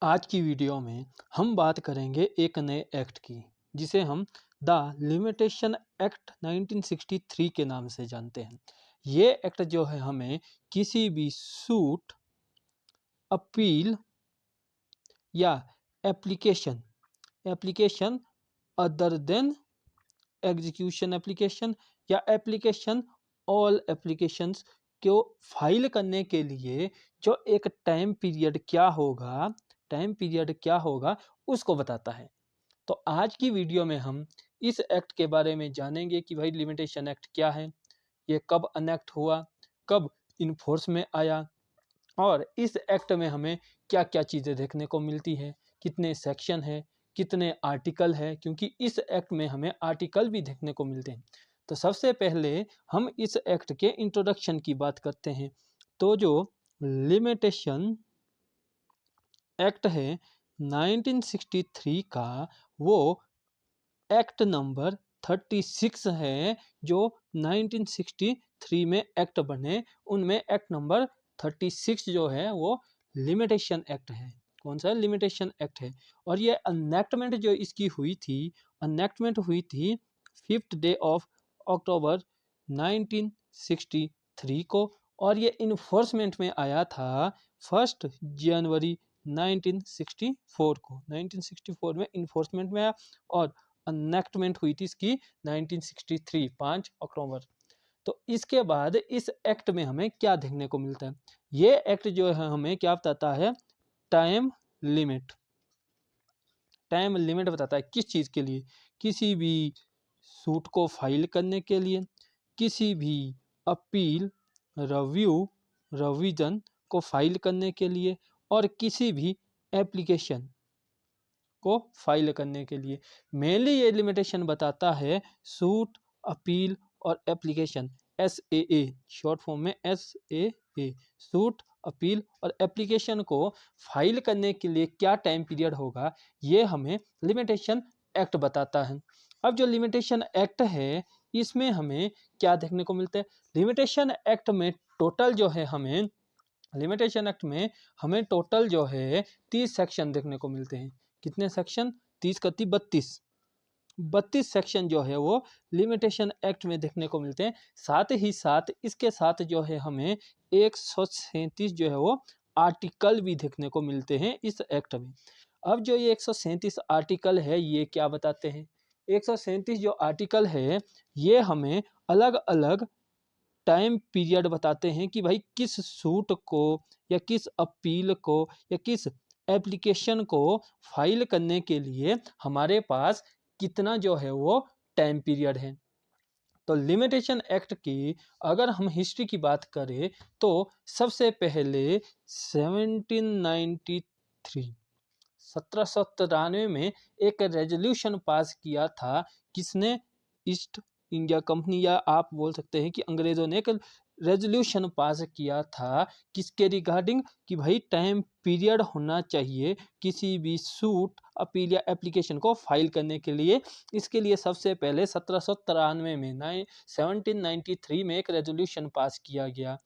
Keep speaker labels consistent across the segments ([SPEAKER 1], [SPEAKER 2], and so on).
[SPEAKER 1] आज की वीडियो में हम बात करेंगे एक नए एक्ट की जिसे हम द लिमिटेशन एक्ट 1963 के नाम से जानते हैं। ये एक्ट जो है हमें किसी भी सूट, अपील या application application other than execution application या एप्लीकेशन ऑल एप्लीकेशंस को फाइल करने के लिए जो एक टाइम पीरियड क्या होगा उसको बताता है। तो आज की वीडियो में हम इस एक्ट के बारे में जानेंगे कि भाई लिमिटेशन एक्ट क्या है, ये कब अनेक्ट हुआ, कब इन्फोर्स में आया और इस एक्ट में हमें क्या क्या चीज़ें देखने को मिलती है, कितने सेक्शन है, कितने आर्टिकल है, क्योंकि इस एक्ट में हमें आर्टिकल भी देखने को मिलते हैं। तो सबसे पहले हम इस एक्ट के इंट्रोडक्शन की बात करते हैं। तो जो लिमिटेशन एक्ट है 1963 का, वो एक्ट नंबर 36 है जो 1963 में एक्ट बने, उनमें एक्ट नंबर 36 जो है वो लिमिटेशन एक्ट है। कौन सा लिमिटेशन एक्ट है? और ये अनेक्टमेंट जो इसकी हुई थी, अनेक्टमेंट हुई थी 5th डे ऑफ अक्टूबर 1963 को, और ये इन्फोर्समेंट में आया था 1 जनवरी 1964 को। 1964 में इन्फोर्समेंट में आया और अनेक्टमेंट हुई थी इसकी 1963 5 अक्टूबर। तो इसके बाद इस एक्ट में हमें क्या देखने को मिलता है? ये एक्ट जो है हमें क्या बताता है? Time limit. टाइम लिमिट बताता है किस चीज़ के लिए? किसी भी सूट को फाइल करने के लिए, किसी भी अपील, रिव्यू, रिवीजन को फाइल करने के लिए और किसी भी एप्लीकेशन को फाइल करने के लिए। मेनली ये लिमिटेशन बताता है सूट, अपील और एप्लीकेशन, SAA शॉर्ट फॉर्म में SAA, सूट, अपील और एप्लीकेशन को फाइल करने के लिए क्या टाइम पीरियड होगा, ये हमें लिमिटेशन एक्ट बताता है। अब जो लिमिटेशन एक्ट है इसमें हमें क्या देखने को मिलता है? लिमिटेशन एक्ट में टोटल जो है हमें लिमिटेशन एक्ट में हमें टोटल जो है 30 सेक्शन देखने को मिलते हैं। कितने सेक्शन? 30 का 32 सेक्शन जो है वो लिमिटेशन एक्ट में देखने को मिलते हैं। साथ ही साथ इसके साथ जो है हमें 137 जो है वो आर्टिकल भी देखने को मिलते हैं इस एक्ट में। अब जो ये 137 आर्टिकल है ये क्या बताते हैं? 137 जो आर्टिकल है ये हमें अलग अलग टाइम पीरियड बताते हैं कि भाई किस सूट को या किस अपील को या किस एप्लीकेशन को फाइल करने के लिए हमारे पास कितना जो है वो टाइम पीरियड है। तो लिमिटेशन एक्ट की अगर हम हिस्ट्री की बात करें तो सबसे पहले 1793 1793 में एक रेजोल्यूशन पास किया था। किसने? ईस्ट इंडिया कंपनी, या आप बोल सकते हैं कि अंग्रेजों ने एक रेजोल्यूशन पास किया था। किसके रिगार्डिंग? कि भाई टाइम पीरियड होना चाहिए किसी भी सूट, अपील या एप्लीकेशन को फाइल करने के लिए। इसके लिए सबसे पहले 1793 में 1793 में एक रेजोल्यूशन पास किया गया।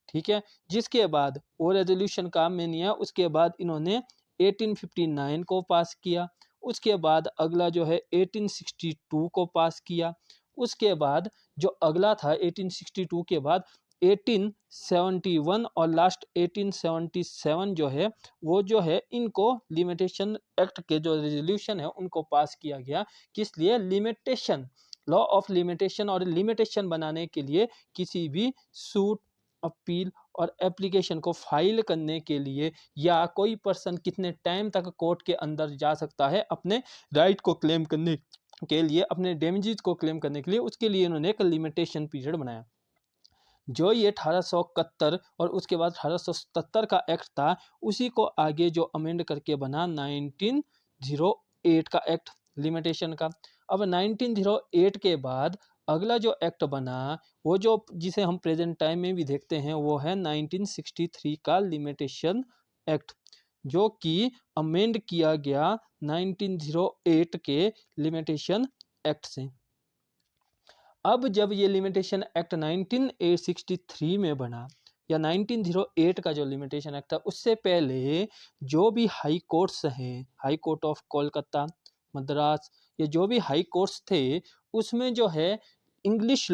[SPEAKER 1] ठीक है, जिसके बाद वो रेजोल्यूशन काम में नहीं आया। उसके बाद इन्होंने 1859 को पास किया। उसके बाद अगला जो है 1862 को पास किया। उसके बाद जो अगला था 1862 के बाद 1871 और लास्ट 1877 जो है वो जो है इनको लिमिटेशन एक्ट के जो रेजोल्यूशन है उनको पास किया गया। किस लिए? Limitation, law of limitation. और लिमिटेशन बनाने के लिए किसी भी सूट, अपील और एप्लीकेशन को फाइल करने के लिए, या कोई पर्सन कितने टाइम तक कोर्ट के अंदर जा सकता है अपने राइट को क्लेम करने के लिए, अपने डैमेजेस को क्लेम करने के लिए, उसके लिए इन्होंने एक लिमिटेशन पीरियड बनाया। जो ये 1871 और उसके बाद 1877 का एक्ट था, उसी को आगे जो अमेंड करके बना 1908 का एक्ट लिमिटेशन का। अब 1908 के बाद अगला जो एक्ट बना, वो जो जिसे हम प्रेजेंट टाइम में भी देखते हैं, वो है 1963 का लिमिटेशन एक्ट, जो कि अमेंड किया गया 1908 के लिमिटेशन एक्ट से। अब जब ये लिमिटेशन एक्ट 1963 में बना, या 1908 का जो लिमिटेशन एक्ट था उससे पहले जो भी हाई कोर्ट्स हैं, high court of Kolkata, Madras, ये जो भी हाई कोर्ट्स थे उसमें जो है इंग्लिश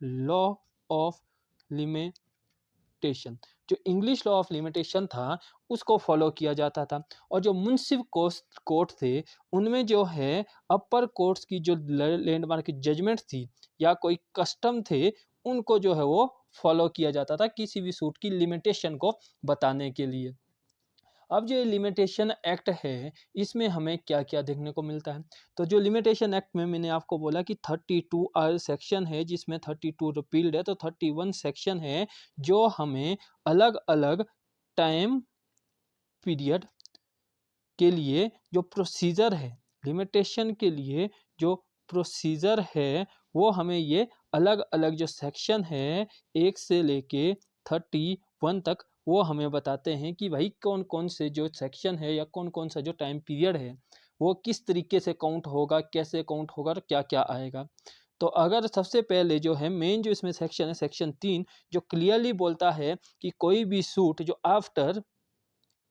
[SPEAKER 1] लॉ ऑफ लिमिटेशन, जो इंग्लिश लॉ ऑफ लिमिटेशन था उसको फॉलो किया जाता था। और जो मुंसिफ कोर्ट थे उनमें जो है अपर कोर्ट्स की जो लैंडमार्क जजमेंट थी या कोई कस्टम थे उनको जो है वो फॉलो किया जाता था किसी भी सूट की लिमिटेशन को बताने के लिए। अब जो ये लिमिटेशन एक्ट है इसमें हमें क्या क्या देखने को मिलता है, तो जो लिमिटेशन एक्ट में मैंने आपको बोला कि 32 सेक्शन है जिसमें 32 रिपील्ड है, तो 31 सेक्शन है जो हमें अलग अलग टाइम पीरियड के लिए जो प्रोसीजर है, लिमिटेशन के लिए जो प्रोसीजर है वो हमें ये अलग अलग जो सेक्शन है 1 से लेके 31 तक वो हमें बताते हैं कि भाई कौन कौन से जो सेक्शन है या कौन कौन सा जो टाइम पीरियड है वो किस तरीके से काउंट होगा, कैसे काउंट होगा और क्या क्या आएगा। तो अगर सबसे पहले जो है मेन जो इसमें सेक्शन है सेक्शन 3 जो क्लियरली बोलता है कि कोई भी सूट जो आफ्टर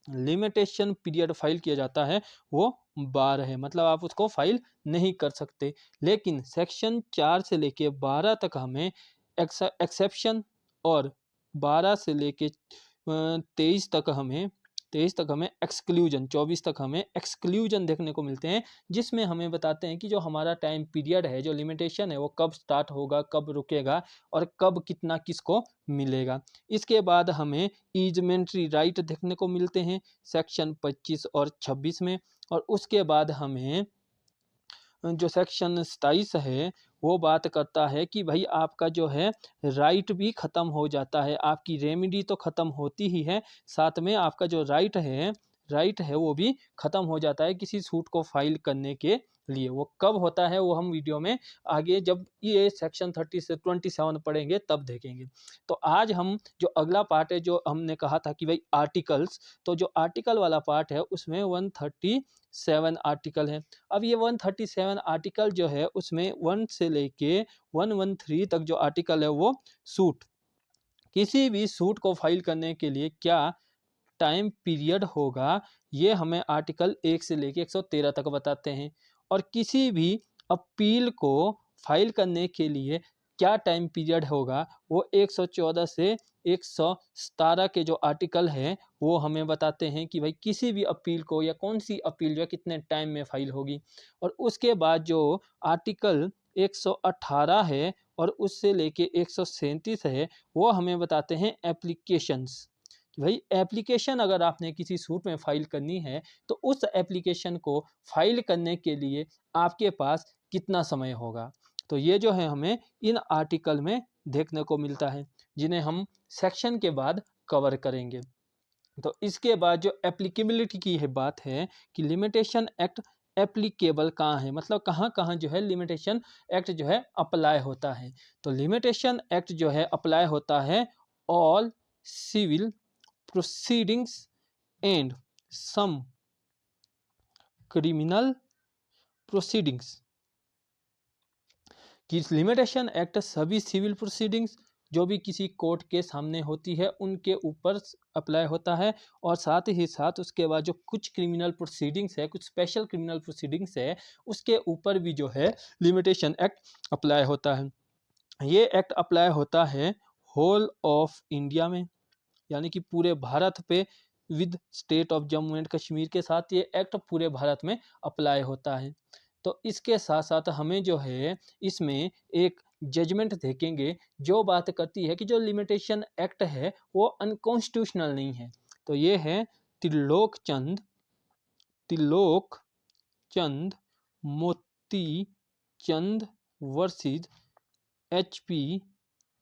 [SPEAKER 1] लिमिटेशन पीरियड फाइल किया जाता है वो 12 है, मतलब आप उसको फाइल नहीं कर सकते। लेकिन सेक्शन 4 से लेके 12 तक हमें एक्सेप्शन और 12 से लेके 23 तक हमें एक्सक्लूजन, 24 तक हमें एक्सक्लूजन देखने को मिलते हैं जिसमें हमें बताते हैं कि जो हमारा टाइम पीरियड है, जो लिमिटेशन है वो कब स्टार्ट होगा, कब रुकेगा और कब कितना किसको मिलेगा। इसके बाद हमें ईजमेंट्री राइट देखने को मिलते हैं सेक्शन 25 और 26 में। और उसके बाद हमें जो सेक्शन 27 है वो बात करता है कि भाई आपका जो है राइट भी ख़त्म हो जाता है, आपकी रेमेडी तो ख़त्म होती ही है, साथ में आपका जो राइट है वो भी ख़त्म हो जाता है किसी सूट को फाइल करने के लिए। वो कब होता है वो हम वीडियो में आगे जब ये सेक्शन 30 से 27 पढ़ेंगे तब देखेंगे। तो आज हम जो अगला पार्ट है जो हमने कहा था कि भाई आर्टिकल्स, तो जो आर्टिकल वाला पार्ट है उसमें 137 आर्टिकल है। अब ये 137 आर्टिकल जो है उसमें 1 से लेके 113 तक जो आर्टिकल है वो सूट, किसी भी सूट को फाइल करने के लिए क्या टाइम पीरियड होगा ये हमें आर्टिकल 1 से लेके 113 तक बताते हैं। और किसी भी अपील को फाइल करने के लिए क्या टाइम पीरियड होगा वो 114 से 117 के जो आर्टिकल हैं वो हमें बताते हैं कि भाई किसी भी अपील को या कौन सी अपील जो है कितने टाइम में फाइल होगी। और उसके बाद जो आर्टिकल 118 है और उससे लेके 137 है वो हमें बताते हैं एप्लीकेशंस, कि भाई एप्लीकेशन अगर आपने किसी सूट में फाइल करनी है तो उस एप्लीकेशन को फाइल करने के लिए आपके पास कितना समय होगा। तो ये जो है हमें इन आर्टिकल में देखने को मिलता है जिन्हें हम सेक्शन के बाद कवर करेंगे। तो इसके बाद जो एप्लीकेबिलिटी की है बात है कि लिमिटेशन एक्ट एप्लीकेबल कहाँ है, मतलब कहाँ कहाँ जो है लिमिटेशन एक्ट जो है अप्लाई होता है। तो लिमिटेशन एक्ट जो है अप्लाई होता है all civil proceedings and some criminal proceedings, कि लिमिटेशन एक्ट सभी सिविल प्रोसीडिंग्स जो भी किसी कोर्ट के सामने होती है उनके ऊपर अप्लाई होता है। और साथ ही साथ उसके बाद जो कुछ क्रिमिनल प्रोसीडिंग्स है, कुछ स्पेशल क्रिमिनल प्रोसीडिंग्स है उसके ऊपर भी जो है लिमिटेशन एक्ट अप्लाई होता है। ये एक्ट अप्लाई होता है होल ऑफ इंडिया में, यानी कि पूरे भारत पे with state of Jammu and Kashmir के साथ ये एक्ट पूरे भारत में अप्लाई होता है। तो इसके साथ साथ हमें जो है इसमें एक जजमेंट देखेंगे जो बात करती है कि जो लिमिटेशन एक्ट है वो अनकॉन्स्टिट्यूशनल नहीं है। तो ये है त्रिलोक चंद मोती चंद वर्सेस एचपी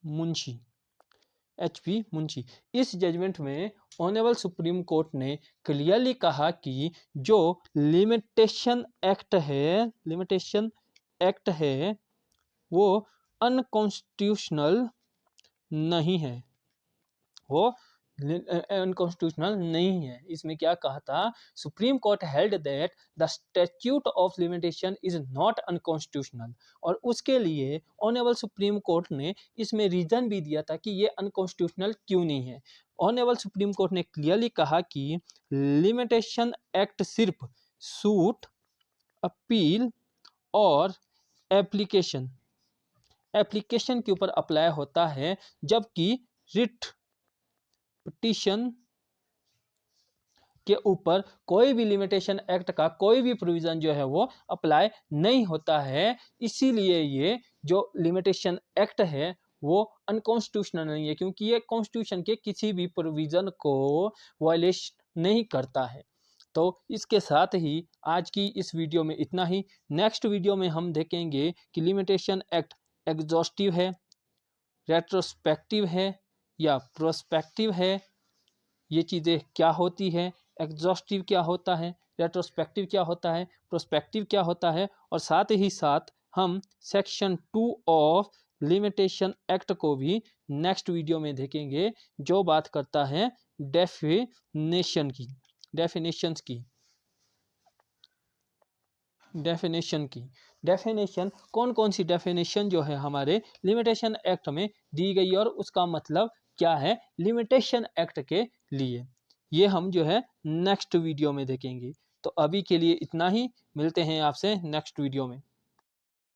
[SPEAKER 1] मुंशी मुंशी। इस जजमेंट में ऑनरेबल सुप्रीम कोर्ट ने क्लियरली कहा कि जो लिमिटेशन एक्ट है वो अनकॉन्स्टिट्यूशनल नहीं है, वो अनकॉन्स्टिट्यूशनल नहीं है। इसमें क्या कहा था, supreme court held that the statute of limitation is not unconstitutional, और उसके लिए ऑनरेबल सुप्रीम कोर्ट ने इसमें रीजन भी दिया था कि ये अनकॉन्स्टिट्यूशनल क्यों नहीं है। ऑनरेबल सुप्रीम कोर्ट ने क्लियरली कहा कि लिमिटेशन एक्ट सिर्फ सूट, अपील और एप्लीकेशन एप्लीकेशन के ऊपर अप्लाई होता है, जबकि रिट पिटिशन के ऊपर कोई भी लिमिटेशन एक्ट का कोई भी प्रोविजन जो है वो अप्लाई नहीं होता है। इसीलिए ये जो लिमिटेशन एक्ट है वो अनकॉन्स्टिट्यूशनल नहीं है, क्योंकि ये कॉन्स्टिट्यूशन के किसी भी प्रोविजन को वायलेशन नहीं करता है। तो इसके साथ ही आज की इस वीडियो में इतना ही। नेक्स्ट वीडियो में हम देखेंगे कि लिमिटेशन एक्ट एग्जॉस्टिव है, रेट्रोस्पेक्टिव है या प्रोस्पेक्टिव है, ये चीज़ें क्या होती है, एग्जॉस्टिव क्या होता है, रेट्रोस्पेक्टिव क्या होता है, प्रोस्पेक्टिव क्या होता है, और साथ ही साथ हम सेक्शन 2 ऑफ लिमिटेशन एक्ट को भी नेक्स्ट वीडियो में देखेंगे, जो बात करता है डेफिनेशन की डेफिनेशंस की डेफिनेशन की डेफिनेशन कौन कौन सी डेफिनेशन जो है हमारे लिमिटेशन एक्ट में दी गई और उसका मतलब क्या है लिमिटेशन एक्ट के लिए, ये हम जो है नेक्स्ट वीडियो में देखेंगे। तो अभी के लिए इतना ही, मिलते हैं आपसे नेक्स्ट वीडियो में।